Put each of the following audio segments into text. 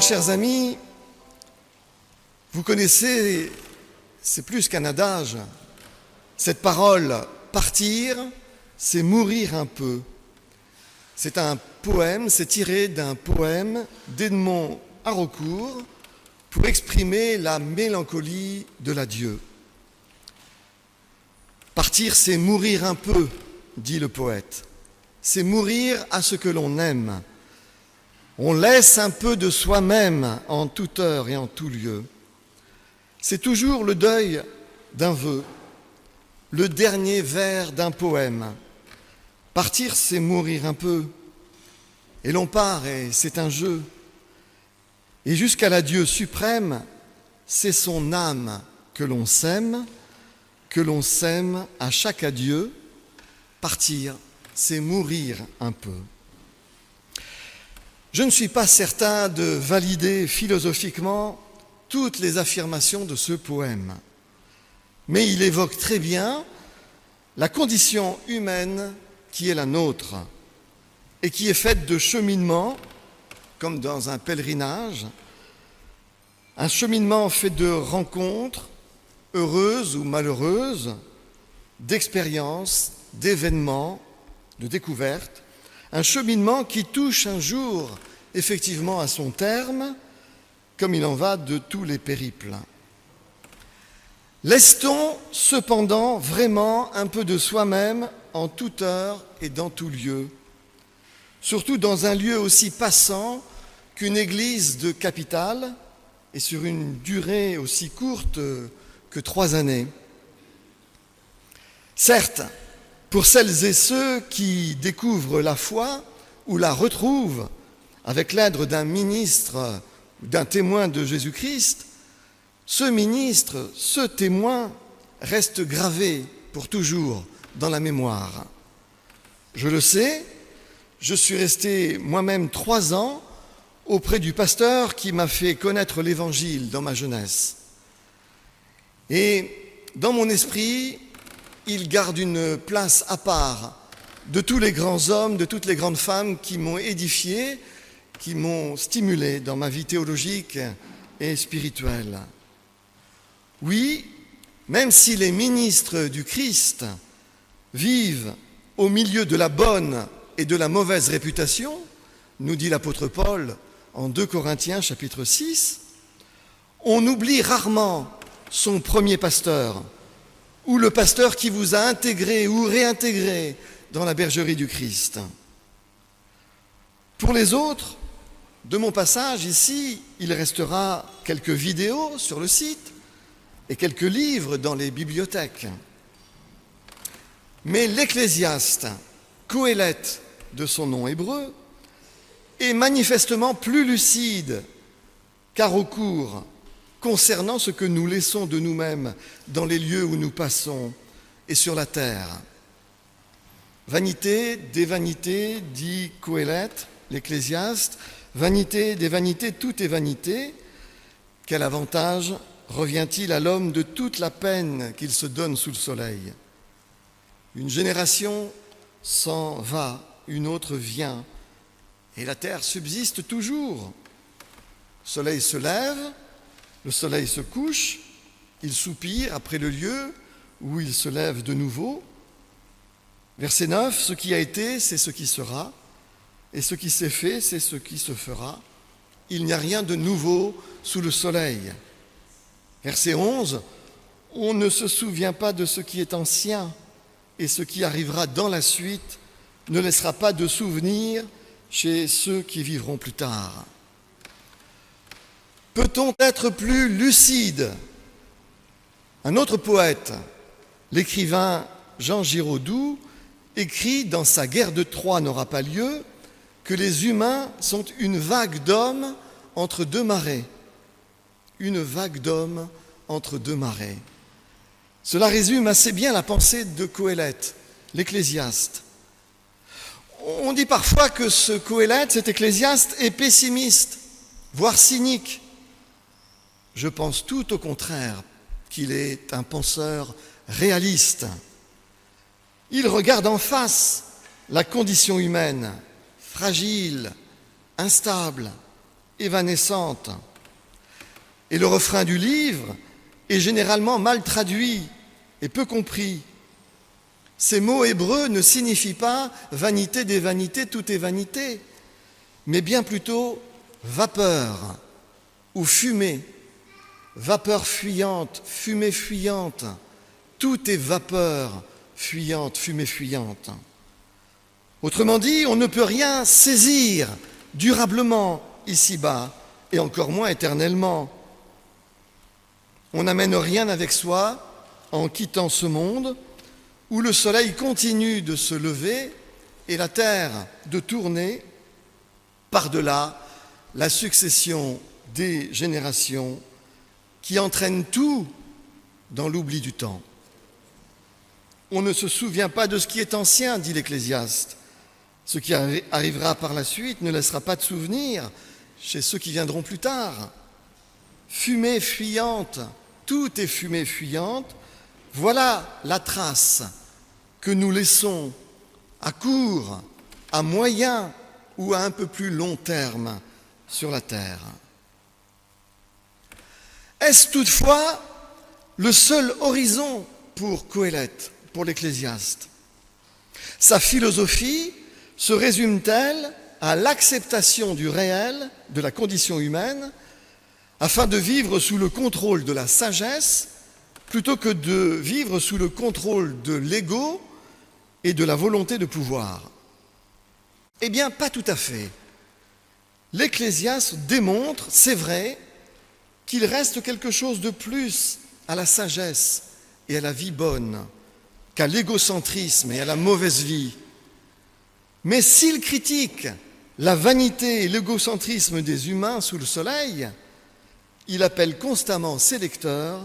chers amis, vous connaissez, c'est plus qu'un adage, cette parole « partir », c'est mourir un peu. C'est un poème, c'est tiré d'un poème d'Edmond Haraucourt pour exprimer la mélancolie de l'adieu. Partir, c'est mourir un peu, dit le poète. C'est mourir à ce que l'on aime. On laisse un peu de soi-même en toute heure et en tout lieu. C'est toujours le deuil d'un vœu, le dernier vers d'un poème. Partir, c'est mourir un peu. Et l'on part, et c'est un jeu. Et jusqu'à l'adieu suprême, c'est son âme que l'on s'aime à chaque adieu. Partir, c'est mourir un peu. Je ne suis pas certain de valider philosophiquement toutes les affirmations de ce poème, mais il évoque très bien la condition humaine qui est la nôtre et qui est faite de cheminement, comme dans un pèlerinage, un cheminement fait de rencontres, heureuses ou malheureuses, d'expériences, d'événements, de découvertes, un cheminement qui touche un jour effectivement à son terme, comme il en va de tous les périples. Laisse-t-on cependant vraiment un peu de soi-même en toute heure et dans tout lieu, surtout dans un lieu aussi passant qu'une église de capitale et sur une durée aussi courte que 3 années. Certes, pour celles et ceux qui découvrent la foi ou la retrouvent avec l'aide d'un ministre ou d'un témoin de Jésus-Christ, ce ministre, ce témoin reste gravé pour toujours dans la mémoire. Je le sais, je suis resté moi-même 3 ans auprès du pasteur qui m'a fait connaître l'Évangile dans ma jeunesse. Et dans mon esprit, il garde une place à part de tous les grands hommes, de toutes les grandes femmes qui m'ont édifié, qui m'ont stimulé dans ma vie théologique et spirituelle. Oui, même si les ministres du Christ vivent au milieu de la bonne et de la mauvaise réputation, nous dit l'apôtre Paul en 2 Corinthiens chapitre 6, on oublie rarement son premier pasteur, ou le pasteur qui vous a intégré ou réintégré dans la bergerie du Christ. Pour les autres, de mon passage ici, il restera quelques vidéos sur le site et quelques livres dans les bibliothèques. Mais l'Ecclésiaste, Qoéleth de son nom hébreu, est manifestement plus lucide qu'Haraucourt concernant ce que nous laissons de nous-mêmes dans les lieux où nous passons et sur la terre. Vanité des vanités, dit Qoéleth, l'Ecclésiaste, vanité des vanités, tout est vanité. Quel avantage revient-il à l'homme de toute la peine qu'il se donne sous le soleil? Une génération s'en va, une autre vient, et la terre subsiste toujours. Le soleil se lève, le soleil se couche, il soupire après le lieu où il se lève de nouveau. Verset 9, ce qui a été, c'est ce qui sera, et ce qui s'est fait, c'est ce qui se fera. Il n'y a rien de nouveau sous le soleil. Verset 11, on ne se souvient pas de ce qui est ancien, et ce qui arrivera dans la suite ne laissera pas de souvenir chez ceux qui vivront plus tard. Peut-on être plus lucide? Un autre poète, l'écrivain Jean Giraudoux, écrit dans sa Guerre de Troie n'aura pas lieu que les humains sont une vague d'hommes entre 2 marées. Une vague d'hommes entre 2 marées. Cela résume assez bien la pensée de Qoéleth, l'Ecclésiaste. On dit parfois que ce Qoéleth, cet Ecclésiaste, est pessimiste, voire cynique. Je pense tout au contraire qu'il est un penseur réaliste. Il regarde en face la condition humaine, fragile, instable, évanescente. Et le refrain du livre est généralement mal traduit et peu compris. Ces mots hébreux ne signifient pas vanité des vanités, tout est vanité, mais bien plutôt vapeur ou fumée, vapeur fuyante, fumée fuyante, tout est vapeur fuyante, fumée fuyante. Autrement dit, on ne peut rien saisir durablement ici-bas, et encore moins éternellement. On n'amène rien avec soi en quittant ce monde où le soleil continue de se lever et la terre de tourner par-delà la succession des générations qui entraîne tout dans l'oubli du temps. On ne se souvient pas de ce qui est ancien, dit l'Ecclésiaste. Ce qui arrivera par la suite ne laissera pas de souvenir chez ceux qui viendront plus tard. Fumée fuyante, tout est fumée fuyante. Voilà la trace que nous laissons à court, à moyen ou à un peu plus long terme sur la terre. Est-ce toutefois le seul horizon pour Qoéleth, pour l'Ecclésiaste? Sa philosophie se résume-t-elle à l'acceptation du réel, de la condition humaine, afin de vivre sous le contrôle de la sagesse, plutôt que de vivre sous le contrôle de l'ego et de la volonté de pouvoir? Eh bien, pas tout à fait. L'Ecclésiaste démontre, c'est vrai, qu'il reste quelque chose de plus à la sagesse et à la vie bonne qu'à l'égocentrisme et à la mauvaise vie. Mais s'il critique la vanité et l'égocentrisme des humains sous le soleil, il appelle constamment ses lecteurs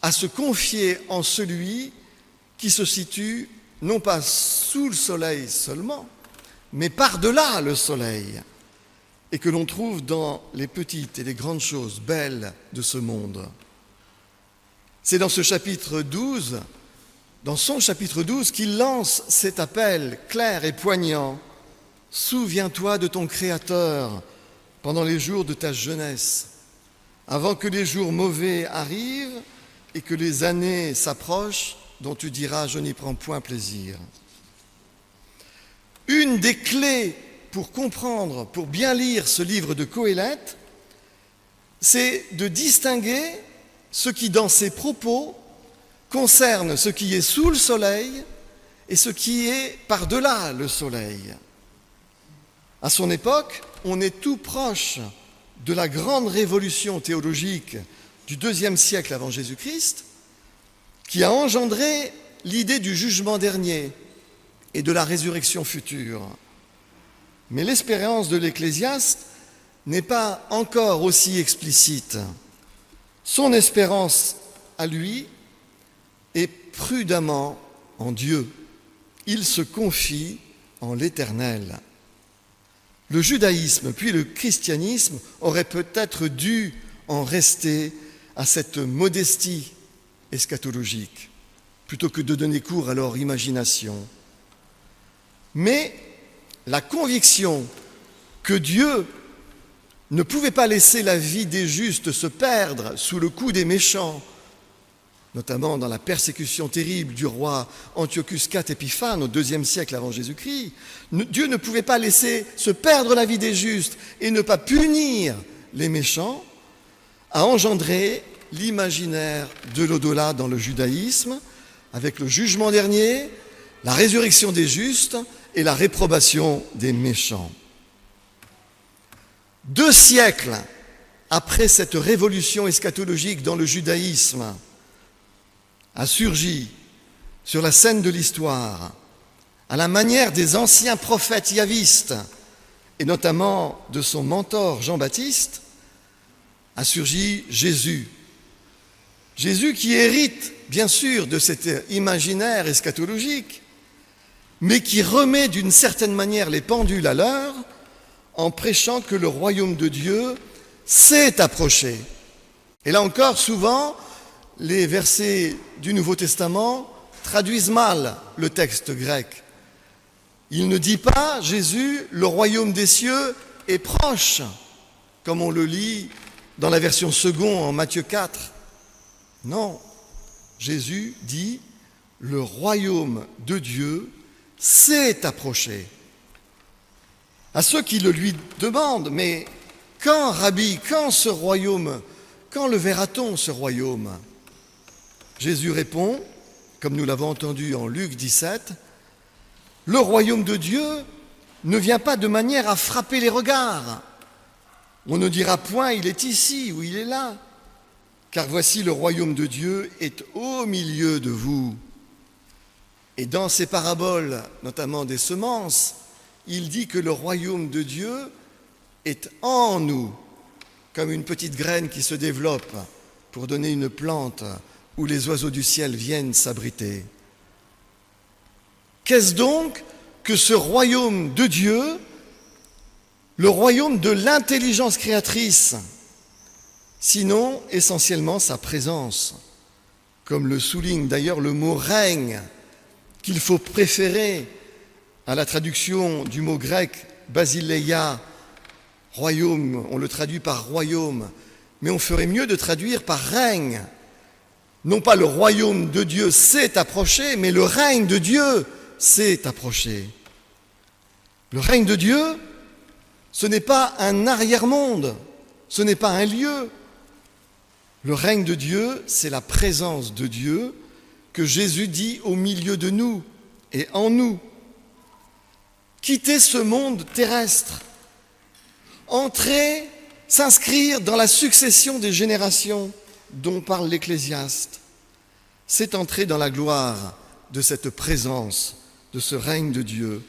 à se confier en celui qui se situe non pas sous le soleil seulement, mais par-delà le soleil, et que l'on trouve dans les petites et les grandes choses belles de ce monde. C'est dans ce chapitre 12, dans son chapitre 12, qu'il lance cet appel clair et poignant. Souviens-toi de ton Créateur pendant les jours de ta jeunesse, avant que les jours mauvais arrivent et que les années s'approchent dont tu diras « je n'y prends point plaisir ». Une des clés pour comprendre, pour bien lire ce livre de Qoéleth, c'est de distinguer ce qui, dans ses propos, concerne ce qui est sous le soleil et ce qui est par-delà le soleil. À son époque, on est tout proche de la grande révolution théologique du IIe siècle avant Jésus-Christ, qui a engendré l'idée du jugement dernier et de la résurrection future. Mais l'espérance de l'Ecclésiaste n'est pas encore aussi explicite. Son espérance à lui est prudemment en Dieu. Il se confie en l'Éternel. Le judaïsme puis le christianisme auraient peut-être dû en rester à cette modestie eschatologique, plutôt que de donner cours à leur imagination. Mais la conviction que Dieu ne pouvait pas laisser la vie des justes se perdre sous le coup des méchants, notamment dans la persécution terrible du roi Antiochus IV Épiphane au IIe siècle avant Jésus-Christ, Dieu ne pouvait pas laisser se perdre la vie des justes et ne pas punir les méchants, a engendré l'imaginaire de l'au-delà dans le judaïsme, avec le jugement dernier, la résurrection des justes et la réprobation des méchants. 2 siècles après cette révolution eschatologique dans le judaïsme, a surgi sur la scène de l'histoire, à la manière des anciens prophètes yahvistes, et notamment de son mentor Jean-Baptiste, a surgi Jésus. Jésus qui hérite, bien sûr, de cet imaginaire eschatologique, mais qui remet d'une certaine manière les pendules à l'heure en prêchant que le royaume de Dieu s'est approché. Et là encore, souvent, les versets du Nouveau Testament traduisent mal le texte grec. Il ne dit pas, Jésus, le royaume des cieux est proche. comme on le lit dans la version seconde en Matthieu 4. Non, Jésus dit « Le royaume de Dieu s'est approché ». À ceux qui le lui demandent « Mais quand, Rabbi, quand ce royaume, quand le verra-t-on, ce royaume ?» Jésus répond, comme nous l'avons entendu en Luc 17, « Le royaume de Dieu ne vient pas de manière à frapper les regards. On ne dira point, il est ici ou il est là, car voici le royaume de Dieu est au milieu de vous. » Et dans ces paraboles, notamment des semences, il dit que le royaume de Dieu est en nous, comme une petite graine qui se développe pour donner une plante où les oiseaux du ciel viennent s'abriter. Qu'est-ce donc que ce royaume de Dieu, le royaume de l'intelligence créatrice, sinon essentiellement sa présence, comme le souligne d'ailleurs le mot « règne », qu'il faut préférer à la traduction du mot grec « basileia », royaume, on le traduit par « royaume », mais on ferait mieux de traduire par « règne ». Non pas le royaume de Dieu s'est approché, mais le règne de Dieu s'est approché. Le règne de Dieu, ce n'est pas un arrière-monde, ce n'est pas un lieu. Le règne de Dieu, c'est la présence de Dieu que Jésus dit au milieu de nous et en nous. Quitter ce monde terrestre, entrer, s'inscrire dans la succession des générations dont parle l'Ecclésiaste, c'est entrer dans la gloire de cette présence, de ce règne de Dieu,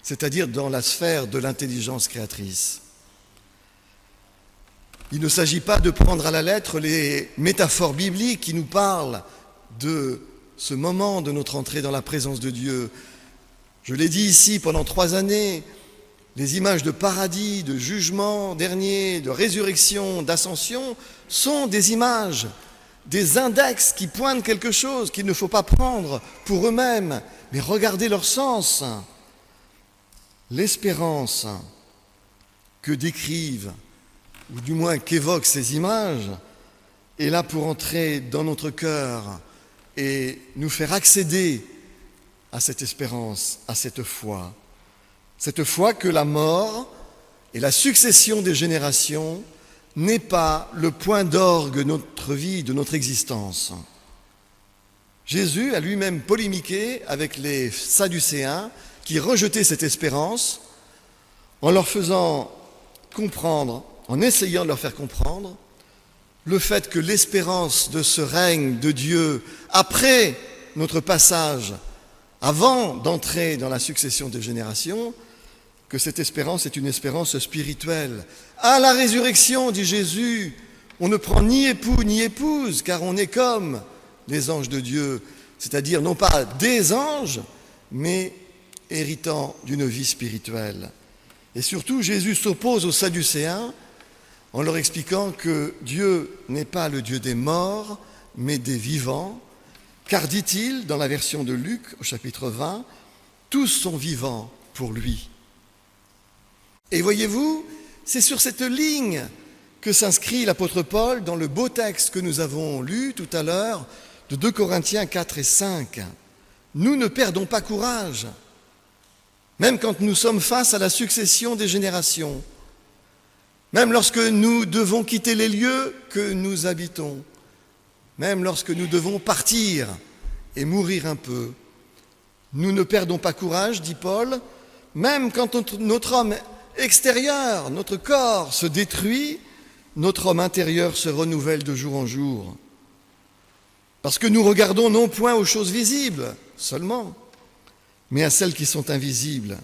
c'est-à-dire dans la sphère de l'intelligence créatrice. Il ne s'agit pas de prendre à la lettre les métaphores bibliques qui nous parlent de ce moment de notre entrée dans la présence de Dieu. Je l'ai dit ici pendant 3 années, les images de paradis, de jugement dernier, de résurrection, d'ascension sont des images, des index qui pointent quelque chose qu'il ne faut pas prendre pour eux-mêmes, mais regarder leur sens. L'espérance que décrivent, ou du moins qu'évoquent ces images, est là pour entrer dans notre cœur et nous faire accéder à cette espérance, à cette foi. Cette foi que la mort et la succession des générations n'est pas le point d'orgue de notre vie, de notre existence. Jésus a lui-même polémiqué avec les Sadducéens qui rejetaient cette espérance en leur faisant comprendre, en essayant de leur faire comprendre le fait que l'espérance de ce règne de Dieu après notre passage, avant d'entrer dans la succession des générations, que cette espérance est une espérance spirituelle. À la résurrection, dit Jésus, on ne prend ni époux ni épouse, car on est comme les anges de Dieu, c'est-à-dire non pas des anges, mais héritant d'une vie spirituelle. Et surtout, Jésus s'oppose aux Sadducéens en leur expliquant que Dieu n'est pas le Dieu des morts, mais des vivants, car, dit-il, dans la version de Luc, au chapitre 20, tous sont vivants pour lui. Et voyez-vous, c'est sur cette ligne que s'inscrit l'apôtre Paul dans le beau texte que nous avons lu tout à l'heure de 2 Corinthiens 4 et 5. Nous ne perdons pas courage, même quand nous sommes face à la succession des générations, même lorsque nous devons quitter les lieux que nous habitons, même lorsque nous devons partir et mourir un peu. Nous ne perdons pas courage, dit Paul, même quand notre homme extérieur, notre corps se détruit, notre homme intérieur se renouvelle de jour en jour. Parce que nous regardons non point aux choses visibles seulement, mais à celles qui sont invisibles.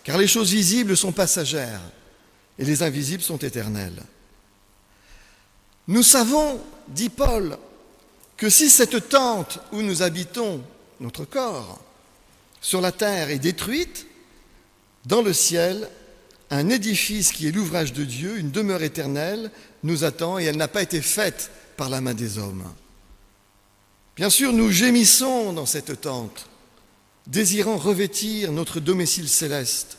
Car les choses visibles sont passagères et les invisibles sont éternelles. Nous savons, dit Paul, que si cette tente où nous habitons, notre corps, sur la terre est détruite, dans le ciel, un édifice qui est l'ouvrage de Dieu, une demeure éternelle, nous attend et elle n'a pas été faite par la main des hommes. Bien sûr, nous gémissons dans cette tente, désirant revêtir notre domicile céleste.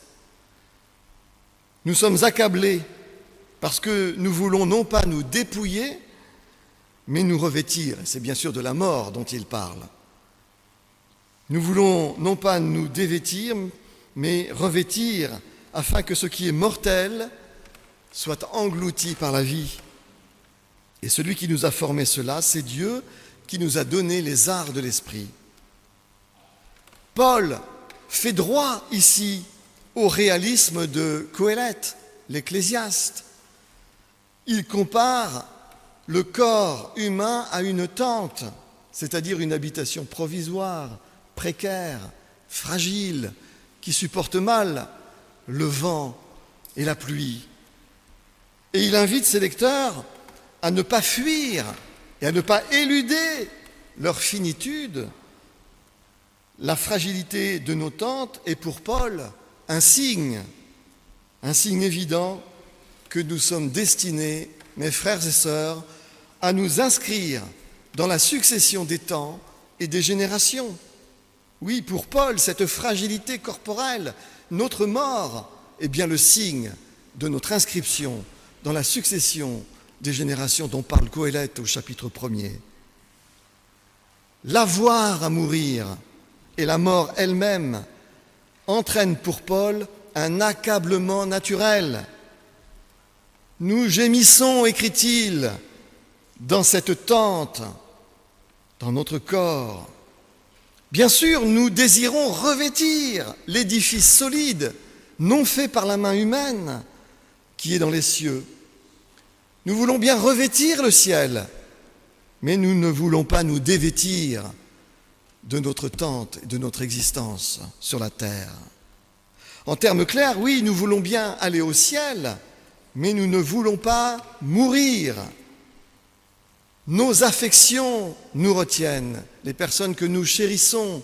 Nous sommes accablés parce que nous voulons non pas nous dépouiller, mais nous revêtir. C'est bien sûr de la mort dont il parle. Nous voulons non pas nous dévêtir, mais revêtir, afin que ce qui est mortel soit englouti par la vie. Et celui qui nous a formé cela, c'est Dieu qui nous a donné les arts de l'esprit. Paul fait droit ici au réalisme de Coëlette, l'Ecclésiaste. Il compare le corps humain à une tente, c'est-à-dire une habitation provisoire, précaire, fragile, qui supporte mal le vent et la pluie. Et il invite ses lecteurs à ne pas fuir et à ne pas éluder leur finitude. La fragilité de nos tentes est pour Paul un signe évident que nous sommes destinés, mes frères et sœurs, à nous inscrire dans la succession des temps et des générations. Oui, pour Paul, cette fragilité corporelle, notre mort, est bien le signe de notre inscription dans la succession des générations dont parle Coëlette au chapitre 1er. L'avoir à mourir et la mort elle-même entraînent pour Paul un accablement naturel. Nous gémissons, écrit-il, dans cette tente, dans notre corps. Bien sûr, nous désirons revêtir l'édifice solide, non fait par la main humaine, qui est dans les cieux. Nous voulons bien revêtir le ciel, mais nous ne voulons pas nous dévêtir de notre tente et de notre existence sur la terre. En termes clairs, oui, nous voulons bien aller au ciel, mais nous ne voulons pas mourir. Nos affections nous retiennent, les personnes que nous chérissons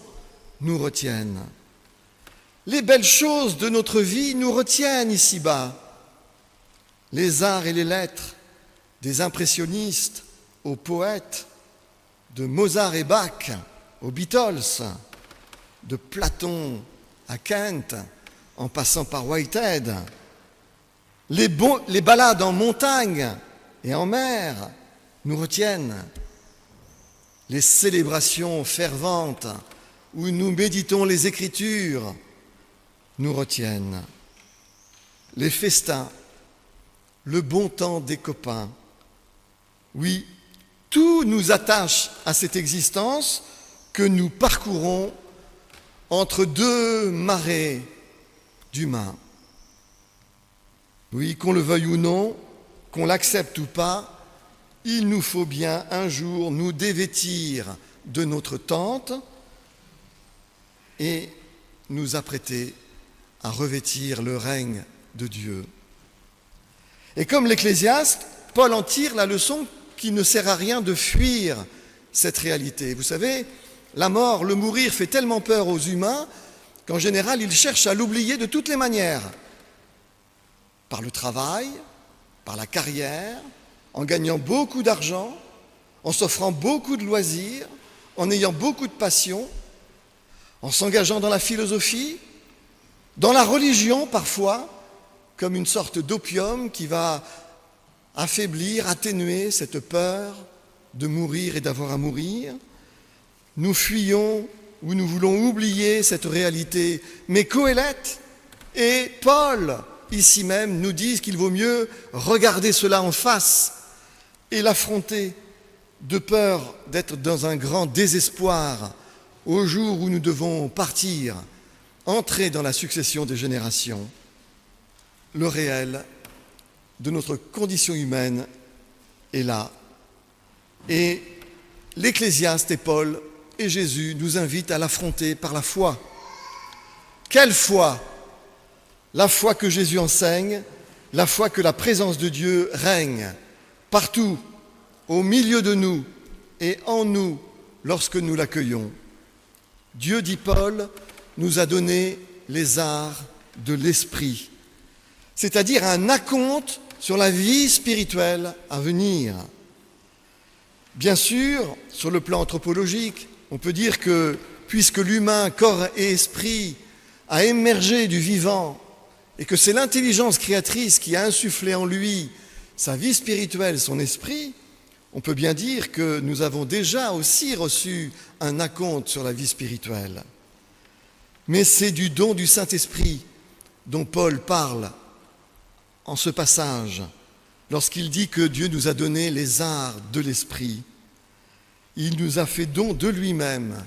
nous retiennent. Les belles choses de notre vie nous retiennent ici-bas. Les arts et les lettres, des impressionnistes aux poètes, de Mozart et Bach aux Beatles, de Platon à Kent, en passant par Whitehead, les balades en montagne et en mer nous retiennent, les célébrations ferventes où nous méditons les Écritures nous retiennent, les festins, le bon temps des copains. Oui, tout nous attache à cette existence que nous parcourons entre deux marées d'humains. Oui, qu'on le veuille ou non, qu'on l'accepte ou pas, il nous faut bien un jour nous dévêtir de notre tente et nous apprêter à revêtir le règne de Dieu. Et comme l'Ecclésiaste, Paul en tire la leçon qu'il ne sert à rien de fuir cette réalité. Vous savez, la mort, le mourir fait tellement peur aux humains qu'en général, ils cherchent à l'oublier de toutes les manières. Par le travail, par la carrière, en gagnant beaucoup d'argent, en s'offrant beaucoup de loisirs, en ayant beaucoup de passion, en s'engageant dans la philosophie, dans la religion parfois, comme une sorte d'opium qui va affaiblir, atténuer cette peur de mourir et d'avoir à mourir. Nous fuyons ou nous voulons oublier cette réalité. Mais Coëlette et Paul, ici même, nous disent qu'il vaut mieux regarder cela en face et l'affronter, de peur d'être dans un grand désespoir au jour où nous devons partir, entrer dans la succession des générations. Le réel de notre condition humaine est là. Et l'Ecclésiaste et Paul et Jésus nous invitent à l'affronter par la foi. Quelle foi? La foi que Jésus enseigne, la foi que la présence de Dieu règne partout, au milieu de nous et en nous lorsque nous l'accueillons. Dieu, dit Paul, nous a donné les arts de l'esprit, c'est-à-dire un acompte sur la vie spirituelle à venir. Bien sûr, sur le plan anthropologique, on peut dire que puisque l'humain, corps et esprit, a émergé du vivant et que c'est l'intelligence créatrice qui a insufflé en lui sa vie spirituelle, son esprit, on peut bien dire que nous avons déjà aussi reçu un acompte sur la vie spirituelle. Mais c'est du don du Saint-Esprit dont Paul parle en ce passage, lorsqu'il dit que Dieu nous a donné les arts de l'Esprit. Il nous a fait don de lui-même.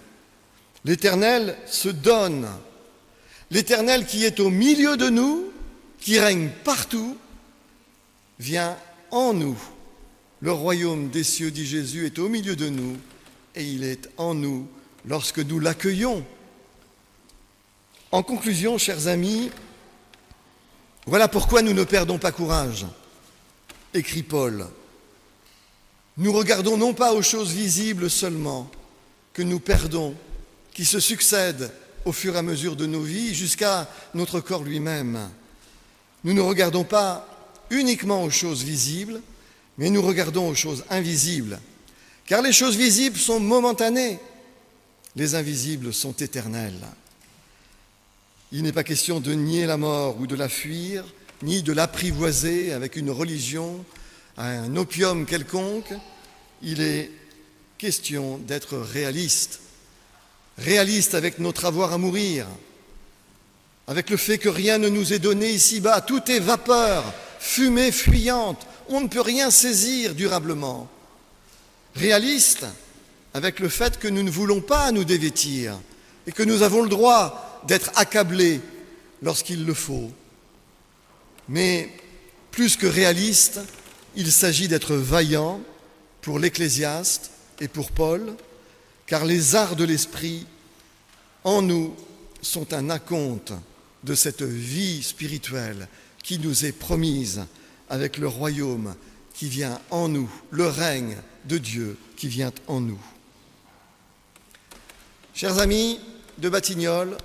L'Éternel se donne. L'Éternel qui est au milieu de nous, qui règne partout, vient en nous. Le royaume des cieux, dit Jésus, est au milieu de nous et il est en nous lorsque nous l'accueillons. En conclusion, chers amis, voilà pourquoi nous ne perdons pas courage, écrit Paul. Nous regardons non pas aux choses visibles seulement, que nous perdons, qui se succèdent au fur et à mesure de nos vies jusqu'à notre corps lui-même. Nous ne regardons pas uniquement aux choses visibles, mais nous regardons aux choses invisibles. Car les choses visibles sont momentanées, les invisibles sont éternelles. Il n'est pas question de nier la mort ou de la fuir, ni de l'apprivoiser avec une religion, un opium quelconque. Il est question d'être réaliste. Réaliste avec notre avoir à mourir, avec le fait que rien ne nous est donné ici-bas, tout est vapeur, fumée fuyante, on ne peut rien saisir durablement. Réaliste avec le fait que nous ne voulons pas nous dévêtir et que nous avons le droit d'être accablés lorsqu'il le faut. Mais plus que réaliste, il s'agit d'être vaillant pour l'Ecclésiaste et pour Paul, car les arts de l'esprit en nous sont un acompte de cette vie spirituelle qui nous est promise avec le royaume qui vient en nous, le règne de Dieu qui vient en nous. Chers amis de Batignolles,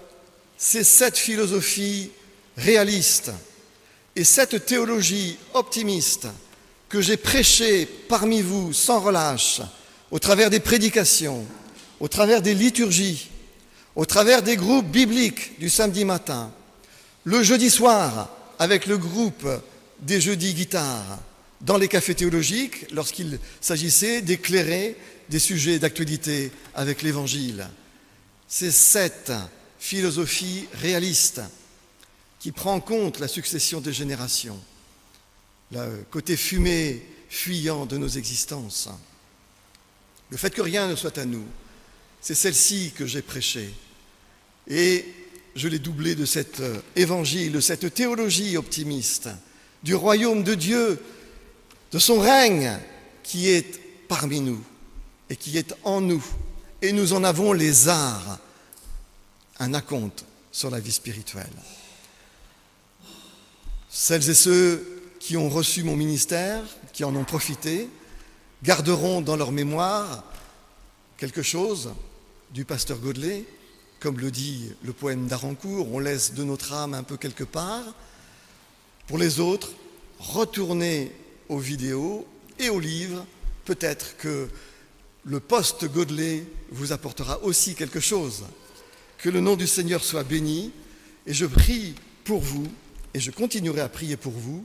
c'est cette philosophie réaliste et cette théologie optimiste que j'ai prêchée parmi vous sans relâche, au travers des prédications, au travers des liturgies, au travers des groupes bibliques du samedi matin, le jeudi soir avec le groupe des jeudis guitares, dans les cafés théologiques lorsqu'il s'agissait d'éclairer des sujets d'actualité avec l'Évangile. C'est cette philosophie réaliste qui prend en compte la succession des générations, le côté fumé, fuyant de nos existences. Le fait que rien ne soit à nous, c'est celle-ci que j'ai prêchée. Et je l'ai doublée de cet évangile, de cette théologie optimiste, du royaume de Dieu, de son règne qui est parmi nous et qui est en nous. Et nous en avons les arts, un acompte sur la vie spirituelle. Celles et ceux qui ont reçu mon ministère, qui en ont profité, garderont dans leur mémoire quelque chose du pasteur Godlet, comme le dit le poème d'Arancourt, on laisse de notre âme un peu quelque part. Pour les autres, retournez aux vidéos et aux livres, peut-être que le post-Godlet vous apportera aussi quelque chose. Que le nom du Seigneur soit béni, et je prie pour vous, et je continuerai à prier pour vous,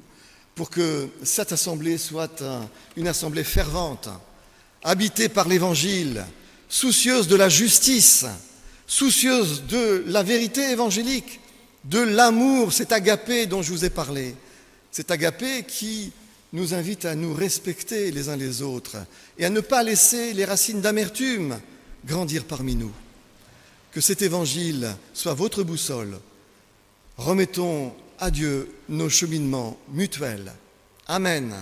pour que cette assemblée soit une assemblée fervente, habitée par l'Évangile, soucieuse de la justice, soucieuse de la vérité évangélique, de l'amour, cet agapé dont je vous ai parlé, cet agapé qui nous invite à nous respecter les uns les autres et à ne pas laisser les racines d'amertume grandir parmi nous. Que cet évangile soit votre boussole. Remettons à Dieu nos cheminements mutuels. Amen.